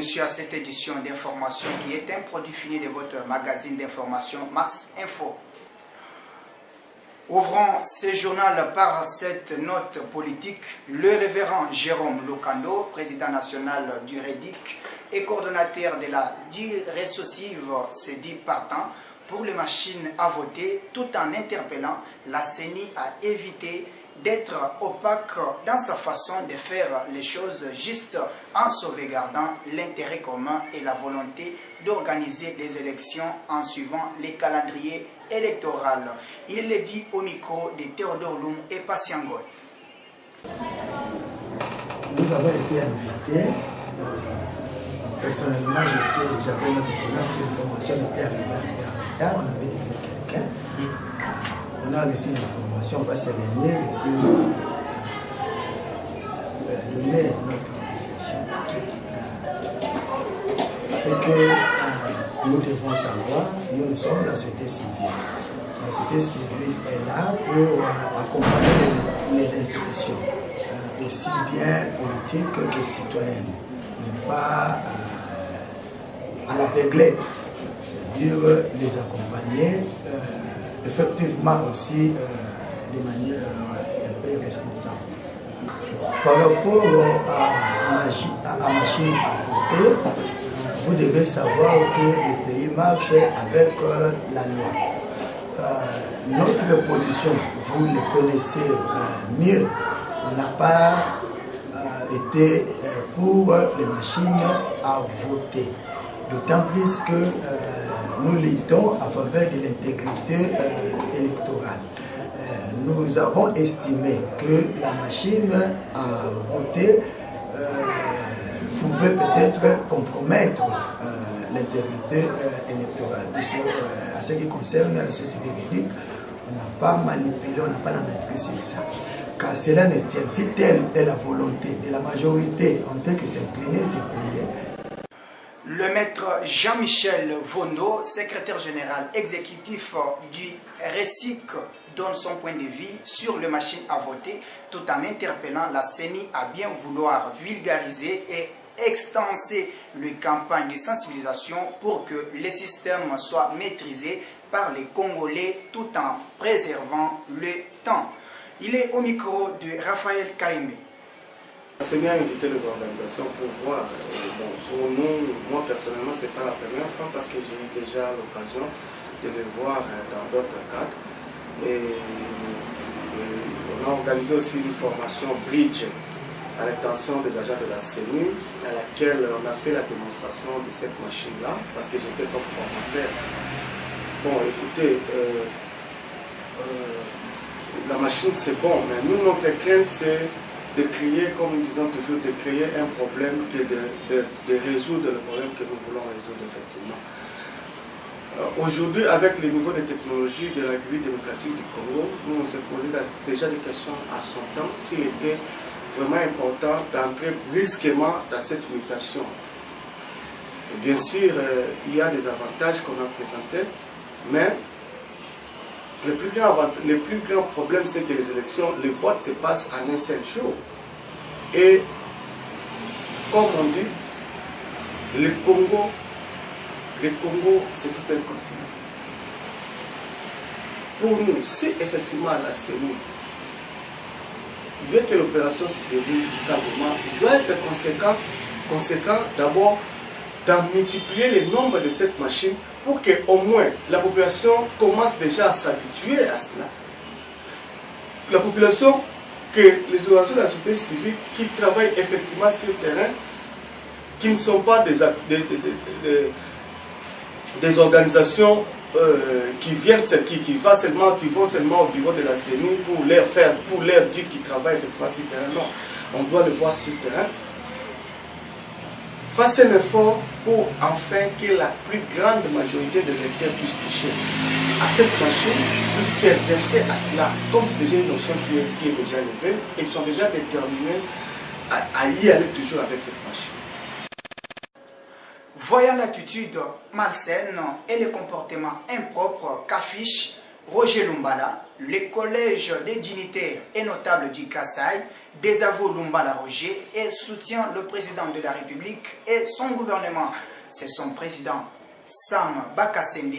monsieur, à cette édition d'information qui est un produit fini de votre magazine d'information Max Info. Ouvrons ce journal par cette note politique. Le révérend Jérôme Lokando, président national du REDIC et coordonnateur de la DIRESOCIV, s'est dit partant pour les machines à voter, tout en interpellant la CENI à éviter d'être opaque dans sa façon de faire les choses juste en sauvegardant l'intérêt commun et la volonté d'organiser les élections en suivant les calendriers électoraux. Il le dit au micro de Théodore Loum et Patiangoy. Nous avons été invités. Personnellement, j'avais notre programme, cette information était arrivée en retard, on avait dit quelqu'un. On a reçu l'information, on va se réunir et puis donner notre appréciation. Ce que nous devons savoir, nous sommes la société civile. La société civile est là pour accompagner les institutions, aussi bien politiques que citoyennes, mais pas à l'aveuglette, c'est-à-dire les accompagner effectivement aussi de manière un peu responsable. Par rapport à machine à voter, vous devez savoir que le pays marche avec la loi. Notre position, vous le connaissez mieux, on n'a pas été pour les machines à voter. D'autant plus que nous luttons en faveur de l'intégrité électorale. Nous avons estimé que la machine à voter pouvait peut-être compromettre l'intégrité électorale. Puisque, à ce qui concerne la société publique, on n'a pas manipulé, on n'a pas la maîtrise sur ça. Car cela ne tient. Si telle est la volonté de la majorité, on ne peut que s'incliner, se plier. Le maître Jean-Michel Vondo, secrétaire général exécutif du RESIC, donne son point de vue sur les machines à voter tout en interpellant la CENI à bien vouloir vulgariser et extenser les campagnes de sensibilisation pour que le système soit maîtrisé par les Congolais tout en préservant le temps. Il est au micro de Raphaël Kaimé. C'est bien inviter les organisations pour voir. Bon, pour nous, moi personnellement, ce n'est pas la première fois parce que j'ai eu déjà l'occasion de les voir dans d'autres cadres. Et on a organisé aussi une formation bridge à l'intention des agents de la CENI, à laquelle on a fait la démonstration de cette machine-là, parce que j'étais comme formateur. Bon, écoutez, la machine c'est bon, mais nous, notre crainte, c'est de créer, comme nous disons toujours, de créer un problème que de résoudre le problème que nous voulons résoudre effectivement. Aujourd'hui, avec les niveaux de technologie de la République démocratique du Congo, nous on s'est posé déjà des questions à son temps s'il était vraiment important d'entrer brusquement dans cette mutation. Et bien sûr, il y a des avantages qu'on a présentés, mais le plus grand problème, c'est que les élections, le vote se passe en un seul jour. Et, comme on dit, le Congo, c'est tout un continent. Pour nous, si effectivement la CENI veut que l'opération se déroule calmement, il doit être conséquent d'abord d'en multiplier le nombre de cette machine pour qu'au moins la population commence déjà à s'habituer à cela. La population, que les organisations de la société civile qui travaillent effectivement sur le terrain, qui ne sont pas des organisations qui vont seulement au bureau de la CENI pour leur dire qu'ils travaillent effectivement sur le terrain. Non, on doit le voir sur le terrain. Fasse un effort pour enfin que la plus grande majorité de l'électeurs puisse toucher à cette machine, puisse s'exercer à cela. Comme c'est déjà une notion qui est déjà levée, ils sont déjà déterminés à y aller toujours avec cette machine. Voyant l'attitude malsaine et le comportement impropre qu'affiche Roger Lumbala, le collège des dignitaires et notables du Kasaï désavoue Lumbala Roger et soutient le président de la République et son gouvernement. C'est son président Sam Bakasende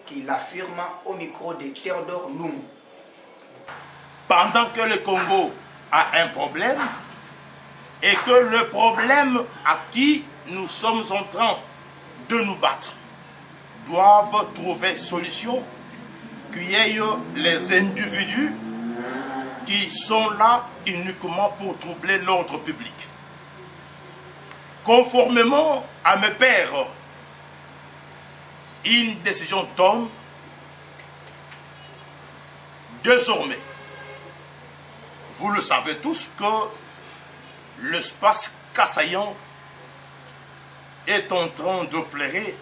qui l'affirme au micro de Théodore Lumbu. Pendant que le Congo a un problème et que le problème à qui nous sommes en train de nous battre doivent trouver solution, qu'il y ait les individus qui sont là uniquement pour troubler l'ordre public. Conformément à mes pairs, une décision tombe désormais. Vous le savez tous que l'espace kassaïen est en train de pleurer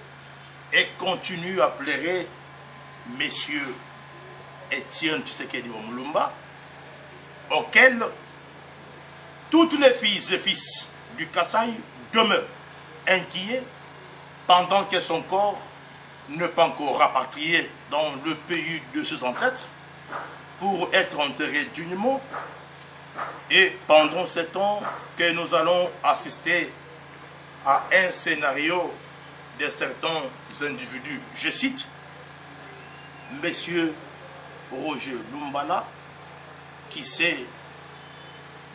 et continue à pleurer messieurs Étienne Tshisekedi Mulumba, auquel toutes les filles et fils du Kasaï demeurent inquiets pendant que son corps n'est pas encore rapatrié dans le pays de ses ancêtres pour être enterré dignement. Et pendant ce temps que nous allons assister à un scénario de certains individus, je cite, Monsieur Roger Lumbala, qui s'est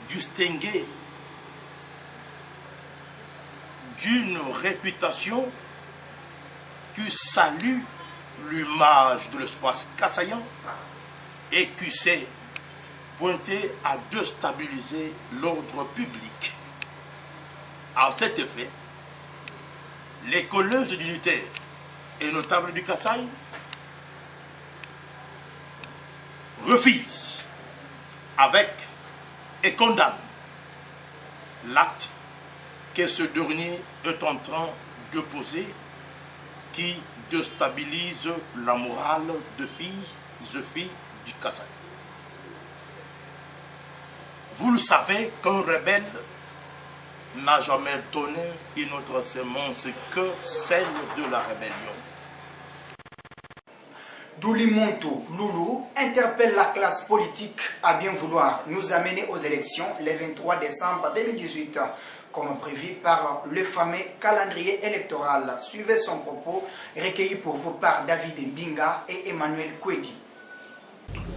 distingué d'une réputation qui salue l'image de l'espace kassaïen et qui s'est pointé à déstabiliser l'ordre public. À cet effet, les collèges dignitaires et notables du Kasaï refusent avec et condamnent l'acte que ce dernier est en train de poser qui déstabilise la morale de filles du Kasaï. Vous le savez qu'un rebelle n'a jamais donné une autre semence que celle de la rébellion. Doulimonto Loulou interpelle la classe politique à bien vouloir nous amener aux élections le 23 décembre 2018, comme prévu par le fameux calendrier électoral. Suivez son propos recueilli pour vous par David Binga et Emmanuel Kwedi.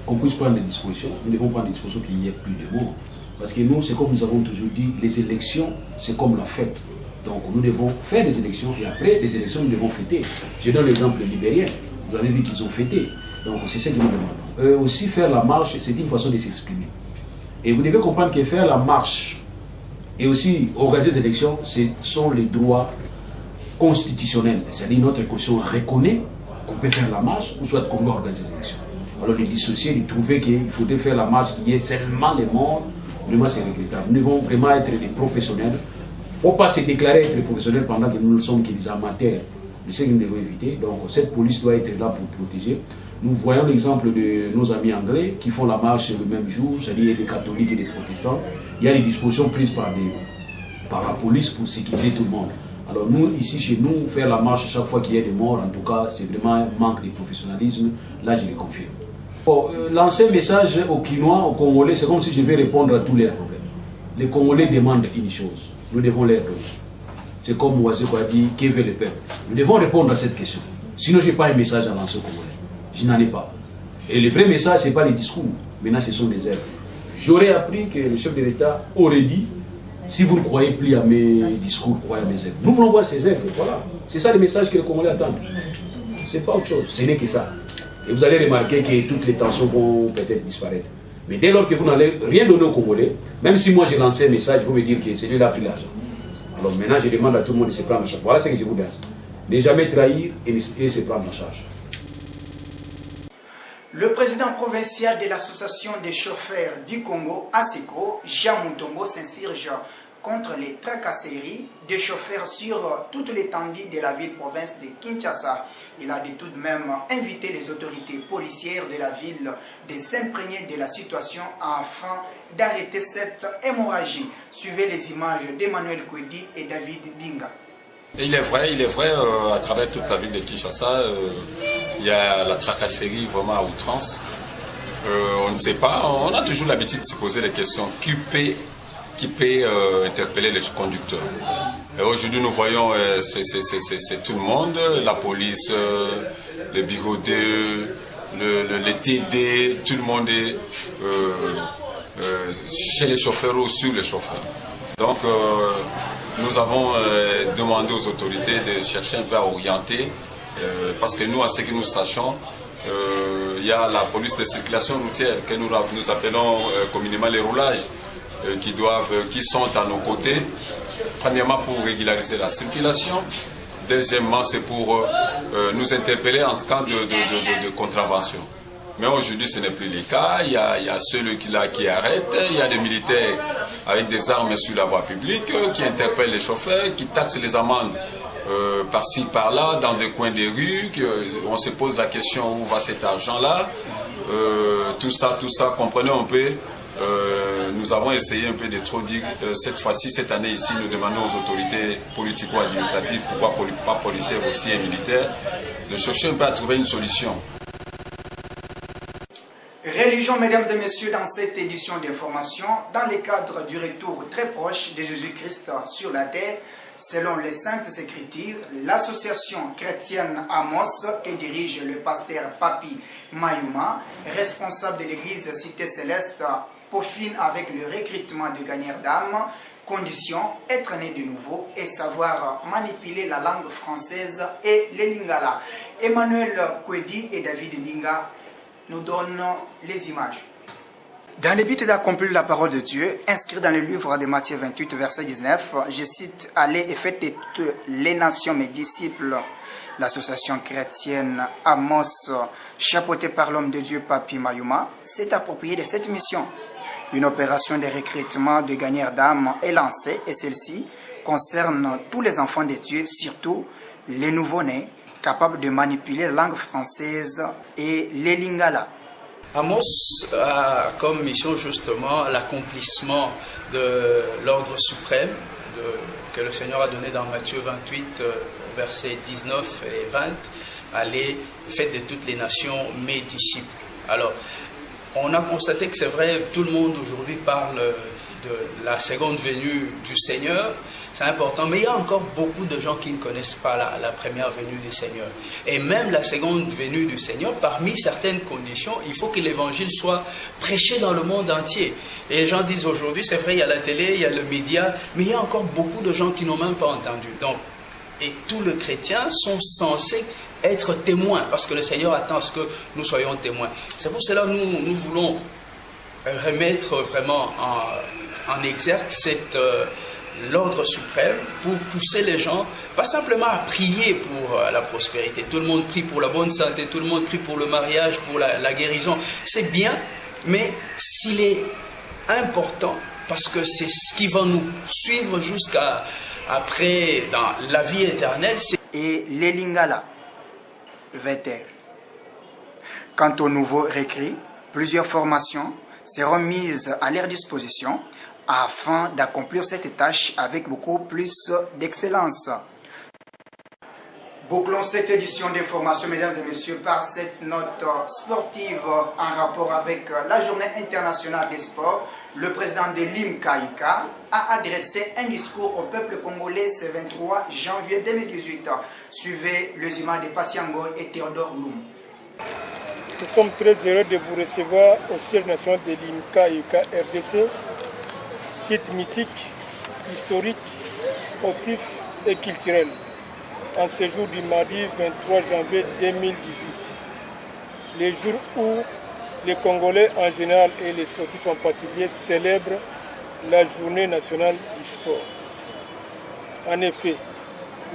Qu'on puisse prendre des dispositions, nous devons prendre des dispositions qu'il n'y ait plus de morts. Parce que nous, c'est comme nous avons toujours dit, les élections, c'est comme la fête. Donc nous devons faire des élections et après les élections, nous devons fêter. Je donne l'exemple des Libériens. Vous avez vu qu'ils ont fêté. Donc c'est ce que nous demandons. Aussi faire la marche, c'est une façon de s'exprimer. Et vous devez comprendre que faire la marche et aussi organiser des élections, ce sont les droits constitutionnels. C'est-à-dire notre constitution reconnaît qu'on peut faire la marche ou soit qu'on doit organiser des élections. Alors les dissocier, de trouver qu'il faudrait faire la marche, qu'il y ait seulement les morts, vraiment c'est regrettable. Nous devons vraiment être des professionnels. Il ne faut pas se déclarer être professionnel pendant que nous ne sommes que des amateurs. C'est ce que nous devons éviter. Donc cette police doit être là pour protéger. Nous voyons l'exemple de nos amis anglais qui font la marche le même jour, c'est-à-dire des catholiques et des protestants. Il y a des dispositions prises par la police pour sécuriser tout le monde. Alors nous, ici chez nous, faire la marche chaque fois qu'il y a des morts, en tout cas, c'est vraiment un manque de professionnalisme. Là, je le confirme. Bon, lancer un message aux Kinois, aux Congolais, c'est comme si je vais répondre à tous leurs problèmes. Les Congolais demandent une chose, nous devons leur donner. C'est comme Moiseko a dit, que veut le peuple? Nous devons répondre à cette question. Sinon, je n'ai pas un message à lancer aux Congolais. Je n'en ai pas. Et le vrai message, ce n'est pas les discours. Maintenant, ce sont des œuvres. J'aurais appris que le chef de l'État aurait dit, si vous ne croyez plus à mes discours, croyez à mes œuvres. Nous voulons voir ces œuvres, voilà. C'est ça le message que les Congolais attendent. Ce n'est pas autre chose, ce n'est que ça. Et vous allez remarquer que toutes les tensions vont peut-être disparaître. Mais dès lors que vous n'allez rien donner aux Congolais, même si moi j'ai lancé un message, il faut me dire que celui-là a pris l'argent. Alors maintenant, je demande à tout le monde de se prendre en charge. Voilà ce que je vous dis. Ne jamais trahir et se prendre en charge. Le président provincial de l'association des chauffeurs du Congo, ASECO, Jean Moutongo, s'insurge contre les tracasseries des chauffeurs sur toute l'étendue de la ville-province de Kinshasa. Il a tout de même invité les autorités policières de la ville de s'imprégner de la situation afin d'arrêter cette hémorragie. Suivez les images d'Emmanuel Kwedi et David Binga. Et il est vrai, à travers toute la ville de Kinshasa, il y a la tracasserie vraiment à outrance. On ne sait pas, on a toujours l'habitude de se poser des questions. Qui peut interpeller les conducteurs? Aujourd'hui, nous voyons, c'est tout le monde, la police, le bureau 2, les TD, tout le monde est chez les chauffeurs ou sur les chauffeurs. Donc, nous avons demandé aux autorités de chercher un peu à orienter, parce que nous, à ce que nous sachons, il y a la police de circulation routière que nous appelons communément les roulages, qui sont à nos côtés. Premièrement, pour régulariser la circulation. Deuxièmement, c'est pour nous interpeller en cas de contravention. Mais aujourd'hui, ce n'est plus le cas. Il y a ceux qui arrêtent. Il y a des militaires avec des armes sur la voie publique qui interpellent les chauffeurs, qui taxent les amendes par-ci, par-là, dans des coins des rues. On se pose la question où va cet argent-là. Tout ça, comprenez un peu. Nous avons essayé un peu de trop dire, cette année ici, nous demandons aux autorités politico-administratives, pourquoi pas policières aussi et militaires, de chercher un peu à trouver une solution. Religion, mesdames et messieurs, dans cette édition d'information, dans le cadre du retour très proche de Jésus-Christ sur la terre, selon les Saintes Écritures, l'association chrétienne Amos, que dirige le pasteur Papi Mayuma, responsable de l'église Cité Céleste, peaufine avec le recrutement de gagnants d'âme, condition, être né de nouveau et savoir manipuler la langue française et le lingala. Emmanuel Kwedi et David Binga nous donnent les images. Dans le but d'accomplir la parole de Dieu, inscrit dans le livre de Matthieu 28, verset 19, je cite « Allez et faites de toutes les nations mes disciples ». L'association chrétienne Amos, chapeautée par l'homme de Dieu Papi Mayuma, s'est appropriée de cette mission. Une opération de recrutement de gagnants d'âme est lancée et celle-ci concerne tous les enfants de Dieu, surtout les nouveau-nés, capables de manipuler la langue française et les lingala. Amos a comme mission justement l'accomplissement de l'ordre suprême que le Seigneur a donné dans Matthieu 28, versets 19 et 20. Allez, faites de toutes les nations mes disciples. Alors, on a constaté que c'est vrai, tout le monde aujourd'hui parle de la seconde venue du Seigneur, c'est important, mais il y a encore beaucoup de gens qui ne connaissent pas la première venue du Seigneur. Et même la seconde venue du Seigneur, parmi certaines conditions, il faut que l'évangile soit prêché dans le monde entier. Et les gens disent aujourd'hui, c'est vrai, il y a la télé, il y a le média, mais il y a encore beaucoup de gens qui n'ont même pas entendu. Donc, et tous les chrétiens sont censés être témoins, parce que le Seigneur attend à ce que nous soyons témoins. C'est pour cela que nous voulons remettre vraiment en exergue l'ordre suprême pour pousser les gens, pas simplement à prier pour la prospérité. Tout le monde prie pour la bonne santé, tout le monde prie pour le mariage, pour la guérison. C'est bien, mais s'il est important, parce que c'est ce qui va nous suivre jusqu'à après dans la vie éternelle. Et les lingala, vétères. Quant aux nouveaux recrues, plusieurs formations seront mises à leur disposition afin d'accomplir cette tâche avec beaucoup plus d'excellence. Bouclons cette édition d'information, mesdames et messieurs, par cette note sportive en rapport avec la Journée internationale des sports. Le président de l'IMCAICA a adressé un discours au peuple congolais ce 23 janvier 2018. Suivez les images de Patiango et Théodore Loum. Nous sommes très heureux de vous recevoir au siège national de l'IMCAICA RDC, site mythique, historique, sportif et culturel, en ce jour du mardi 23 janvier 2018, le jour où les Congolais en général et les sportifs en particulier célèbrent la journée nationale du sport. En effet,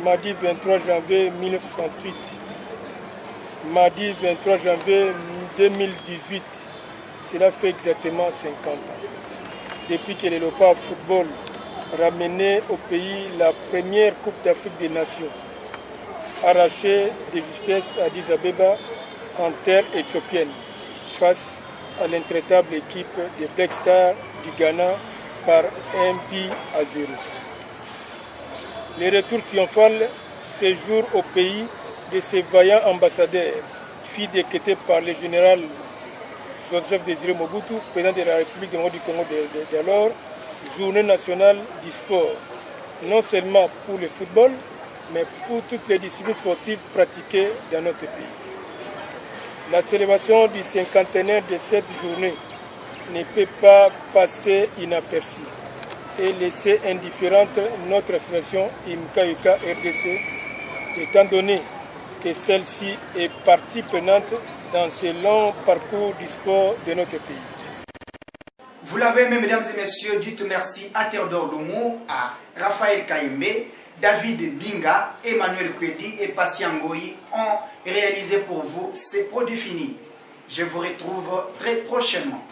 mardi 23 janvier 1968, mardi 23 janvier 2018, cela fait exactement 50 ans. Depuis que le Léopard Football ramenait au pays la première Coupe d'Afrique des Nations, arrachée de justesse à Addis Abeba en terre éthiopienne, face à l'intraitable équipe des Black Stars du Ghana par 1-0. Le retour triomphal séjour au pays de ces vaillants ambassadeurs, fidéquetés par le général Joseph Désiré Mobutu, président de la République démocratique du Congo d'alors, journée nationale du sport, non seulement pour le football, mais pour toutes les disciplines sportives pratiquées dans notre pays. La célébration du cinquantenaire de cette journée ne peut pas passer inaperçue et laisser indifférente notre association IMCA RDC, étant donné que celle-ci est partie prenante dans ce long parcours du sport de notre pays. Vous l'avez aimé, mesdames et messieurs, dites merci à Théodore Loumou, à Raphaël Kaïmbe, David Binga, Emmanuel Kwedi et Patiangoyi ont réalisé pour vous ces produits finis. Je vous retrouve très prochainement.